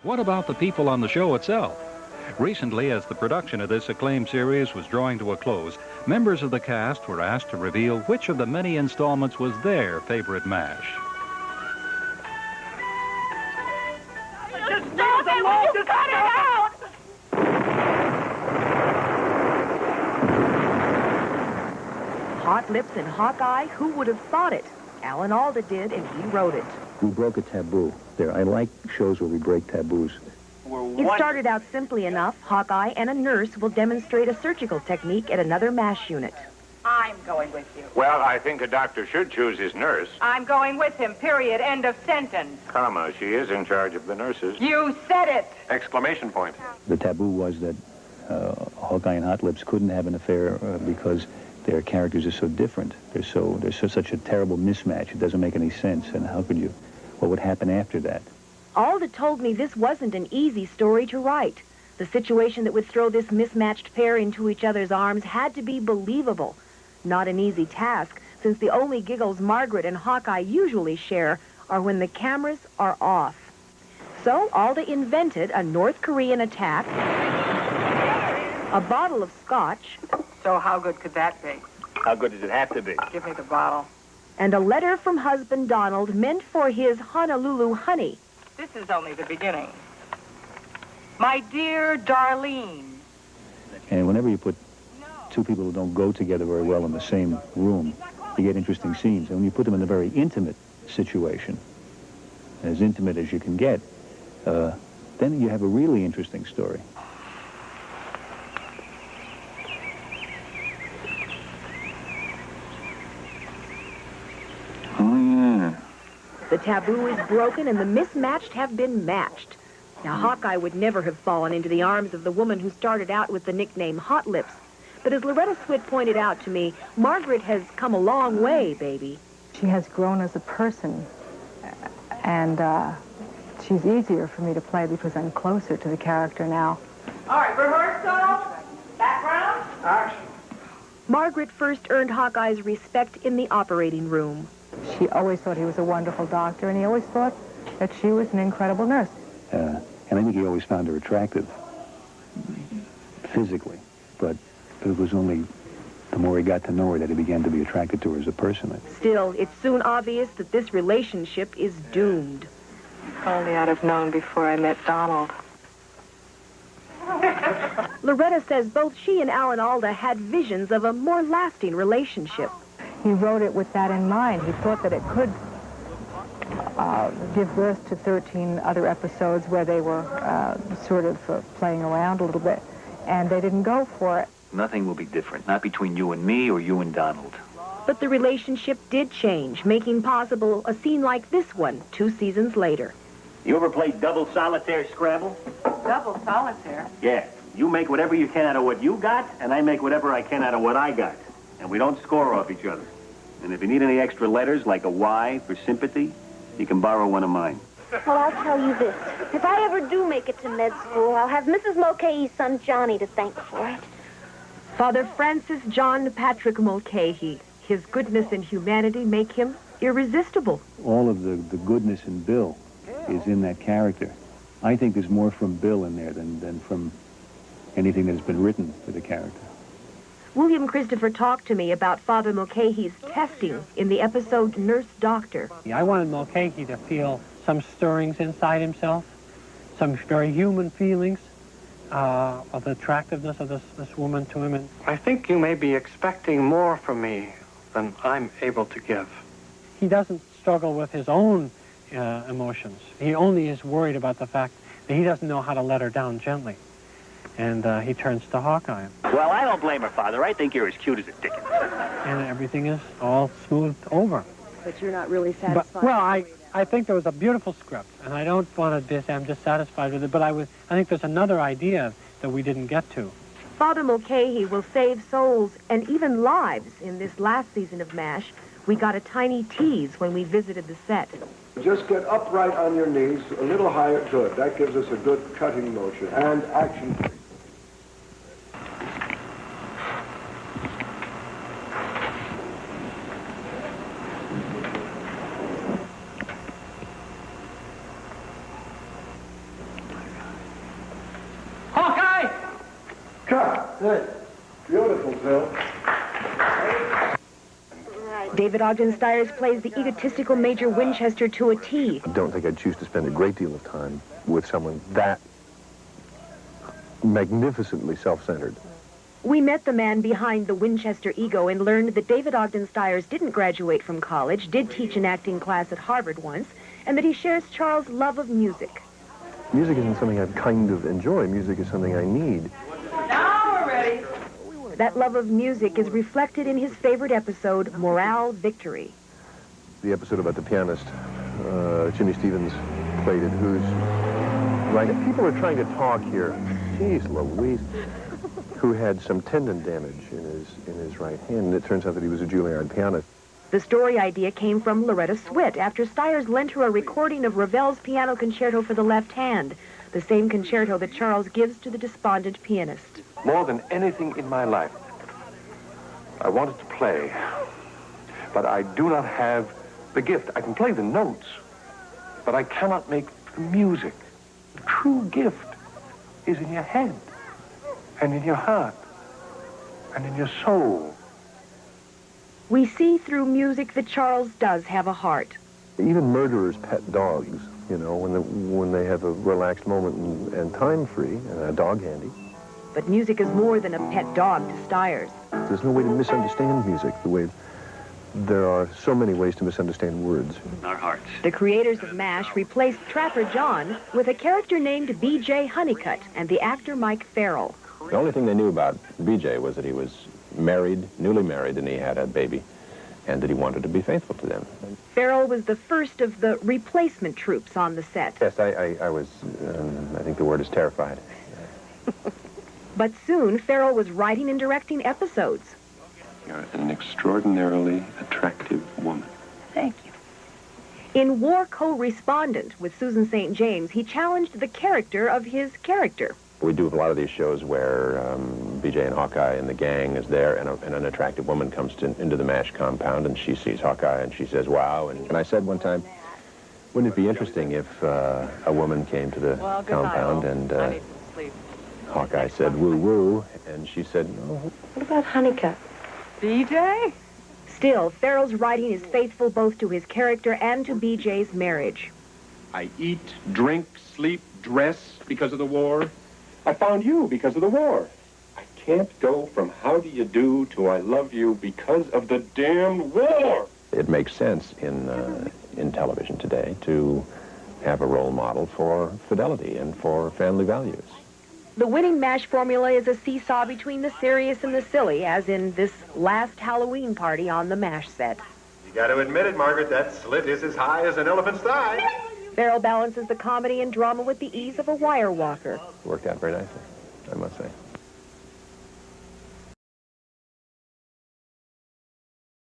What about the people on the show itself? Recently, as the production of this acclaimed series was drawing to a close, members of the cast were asked to reveal which of the many installments was their favorite MASH. Just stop it! Just cut it out! Hot Lips and Hawkeye, who would have thought it? Alan Alda did, and he wrote it. We broke a taboo there. I like shows where we break taboos. It started out simply enough. Hawkeye and a nurse will demonstrate a surgical technique at another MASH unit. I'm going with you. Well, I think a doctor should choose his nurse. I'm going with him, period. End of sentence. Comma, she is in charge of the nurses. You said it. Exclamation point. The taboo was that Hawkeye and Hot Lips couldn't have an affair because their characters are so different. There's such a terrible mismatch. It doesn't make any sense. And how could you? What would happen after that? Alda told me this wasn't an easy story to write. The situation that would throw this mismatched pair into each other's arms had to be believable. Not an easy task, since the only giggles Margaret and Hawkeye usually share are when the cameras are off. So Alda invented a North Korean attack, a bottle of scotch. So how good could that be? How good does it have to be? Give me the bottle. And a letter from husband Donald meant for his Honolulu honey. This is only the beginning. My dear Darlene. And whenever you put two people who don't go together very well in the same room, you get interesting scenes. And when you put them in a very intimate situation, as intimate as you can get, then you have a really interesting story. The taboo is broken and the mismatched have been matched. Now, Hawkeye would never have fallen into the arms of the woman who started out with the nickname Hot Lips. But as Loretta Swit pointed out to me, Margaret has come a long way, baby. She has grown as a person, and she's easier for me to play because I'm closer to the character now. All right, rehearsal. Background. Action. Margaret first earned Hawkeye's respect in the operating room. She always thought he was a wonderful doctor, and he always thought that she was an incredible nurse. And I think he always found her attractive, physically. But it was only the more he got to know her that he began to be attracted to her as a person. Still, it's soon obvious that this relationship is doomed. If only I'd have known before I met Donald. Loretta says both she and Alan Alda had visions of a more lasting relationship. He wrote it with that in mind. He thought that it could give birth to 13 other episodes where they were sort of playing around a little bit, and they didn't go for it. Nothing will be different, not between you and me or you and Donald. But the relationship did change, making possible a scene like this one 2 seasons later. You ever played double solitaire Scrabble? Double solitaire. Yeah. You make whatever you can out of what you got, and I make whatever I can out of what I got. And we don't score off each other. And if you need any extra letters, like a Y for sympathy, you can borrow one of mine. Well, I'll tell you this. If I ever do make it to med school, I'll have Mrs. Mulcahy's son Johnny to thank for it. Father Francis John Patrick Mulcahy. His goodness and humanity make him irresistible. All of the goodness in Bill is in that character. I think there's more from Bill in there than from anything that has been written for the character. William Christopher talked to me about Father Mulcahy's testing in the episode Nurse Doctor. I wanted Mulcahy to feel some stirrings inside himself, some very human feelings of the attractiveness of this woman to him. And I think you may be expecting more from me than I'm able to give. he doesn't struggle with his own emotions. He only is worried about the fact that he doesn't know how to let her down gently. And he turns to Hawkeye. Well, I don't blame her, Father. I think you're as cute as a dickens. And everything is all smoothed over. But you're not really satisfied. But, well, I think there was a beautiful script, and I don't want to say I'm dissatisfied with it, but I think there's another idea that we didn't get to. Father Mulcahy will save souls and even lives in this last season of MASH. We got a tiny tease when we visited the set. Just get upright on your knees, a little higher. Good. That gives us a good cutting motion. And action. Good. Beautiful, Bill. David Ogden Stiers plays the egotistical Major Winchester to a T. I don't think I'd choose to spend a great deal of time with someone that magnificently self-centered. We met the man behind the Winchester ego and learned that David Ogden Stiers didn't graduate from college, did teach an acting class at Harvard once, and that he shares Charles' love of music. Music isn't something I kind of enjoy. Music is something I need. Now we're ready. That love of music is reflected in his favorite episode, Morale Victory. The episode about the pianist, Jimmy Stevens played it, who's... Right, people are trying to talk here. Jeez Louise. Who had some tendon damage in his right hand, and it turns out that he was a Juilliard pianist. The story idea came from Loretta Swit after Stiers lent her a recording of Ravel's piano concerto for the left hand, the same concerto that Charles gives to the despondent pianist. More than anything in my life, I wanted to play, but I do not have the gift. I can play the notes, but I cannot make the music. The true gift is in your head, and in your heart, and in your soul. We see through music that Charles does have a heart. Even murderers pet dogs, you know, when they have a relaxed moment and time free, and a dog handy. But music is more than a pet dog to Stiers. There's no way to misunderstand music the way there are so many ways to misunderstand words. Our hearts. The creators of MASH replaced Trapper John with a character named B.J. Honeycutt and the actor Mike Farell. The only thing they knew about B.J. was that he was married, newly married, and he had a baby, and that he wanted to be faithful to them. Farell was the first of the replacement troops on the set. Yes, I was, I think the word is terrified. But soon, Farell was writing and directing episodes. You're an extraordinarily attractive woman. Thank you. In War Co-Respondent with Susan St. James, he challenged the character of his character. We do a lot of these shows where B.J. and Hawkeye and the gang is there, and an attractive woman comes into the MASH compound, and she sees Hawkeye, and she says, wow. And I said one time, wouldn't it be interesting if a woman came to the compound and I need some sleep. Hawkeye said, woo-woo, and she said, no. What about Honeycutt? BJ? Still, Farrell's writing is faithful both to his character and to B.J.'s marriage. I eat, drink, sleep, dress because of the war. I found you because of the war. I can't go from how do you do to I love you because of the damn war. It makes sense in television today to have a role model for fidelity and for family values. The winning MASH formula is a seesaw between the serious and the silly, as in this last Halloween party on the MASH set. You got to admit it, Margaret, that slit is as high as an elephant's thigh. Farrell balances the comedy and drama with the ease of a wire walker. Worked out very nicely, I must say.